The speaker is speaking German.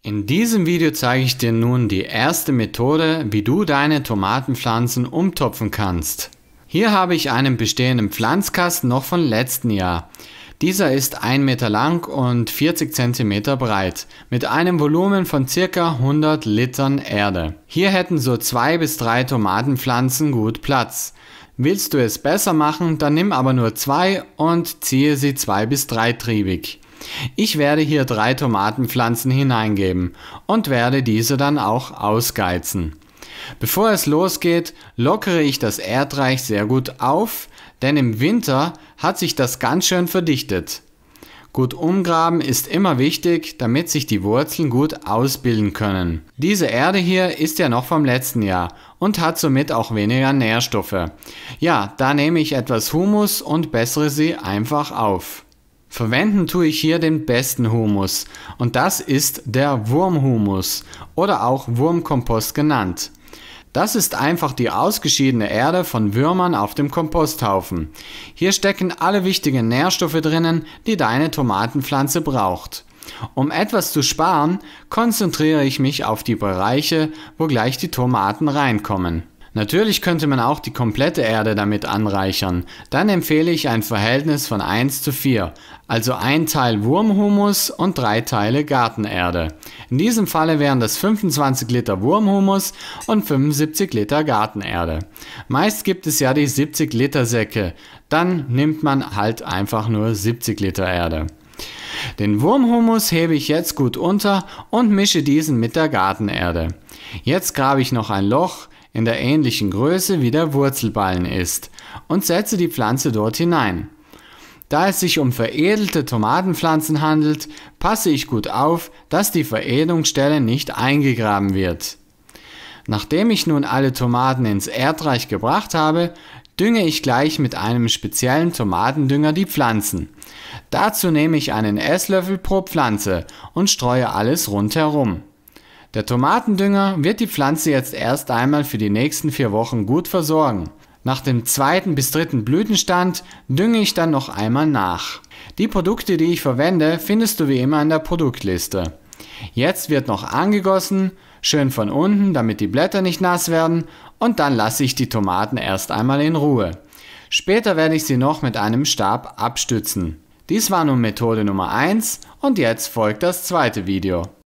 In diesem Video zeige ich dir nun die erste Methode, wie du deine Tomatenpflanzen umtopfen kannst. Hier habe ich einen bestehenden Pflanzkasten noch von letzten Jahr. Dieser ist 1 Meter lang und 40 cm breit, mit einem Volumen von ca. 100 Litern Erde. Hier hätten so 2 bis 3 Tomatenpflanzen gut Platz. Willst du es besser machen, dann nimm aber nur 2 und ziehe sie 2 bis 3 triebig. Ich werde hier 3 Tomatenpflanzen hineingeben und werde diese dann auch ausgeizen. Bevor es losgeht, lockere ich das Erdreich sehr gut auf, denn im Winter hat sich das ganz schön verdichtet. Gut umgraben ist immer wichtig, damit sich die Wurzeln gut ausbilden können. Diese Erde hier ist ja noch vom letzten Jahr und hat somit auch weniger Nährstoffe. Ja, da nehme ich etwas Humus und bessere sie einfach auf. Verwenden tue ich hier den besten Humus und das ist der Wurmhumus oder auch Wurmkompost genannt. Das ist einfach die ausgeschiedene Erde von Würmern auf dem Komposthaufen. Hier stecken alle wichtigen Nährstoffe drinnen, die deine Tomatenpflanze braucht. Um etwas zu sparen, konzentriere ich mich auf die Bereiche, wo gleich die Tomaten reinkommen. Natürlich könnte man auch die komplette Erde damit anreichern. Dann empfehle ich ein Verhältnis von 1:4, also 1 Teil Wurmhumus und 3 Teile Gartenerde. In diesem Falle wären das 25 Liter Wurmhumus und 75 Liter Gartenerde. Meist gibt es ja die 70 Liter Säcke, dann nimmt man halt einfach nur 70 Liter Erde. Den Wurmhumus hebe ich jetzt gut unter und mische diesen mit der Gartenerde. Jetzt grabe ich noch ein Loch in der ähnlichen Größe wie der Wurzelballen ist und setze die Pflanze dort hinein. Da es sich um veredelte Tomatenpflanzen handelt, passe ich gut auf, dass die Veredelungsstelle nicht eingegraben wird. Nachdem ich nun alle Tomaten ins Erdreich gebracht habe, dünge ich gleich mit einem speziellen Tomatendünger die Pflanzen. Dazu nehme ich einen Esslöffel pro Pflanze und streue alles rundherum. Der Tomatendünger wird die Pflanze jetzt erst einmal für die nächsten 4 Wochen gut versorgen. Nach dem 2. bis 3. Blütenstand dünge ich dann noch einmal nach. Die Produkte, die ich verwende, findest du wie immer in der Produktliste. Jetzt wird noch angegossen, schön von unten, damit die Blätter nicht nass werden, und dann lasse ich die Tomaten erst einmal in Ruhe. Später werde ich sie noch mit einem Stab abstützen. Dies war nun Methode Nummer 1 und jetzt folgt das zweite Video.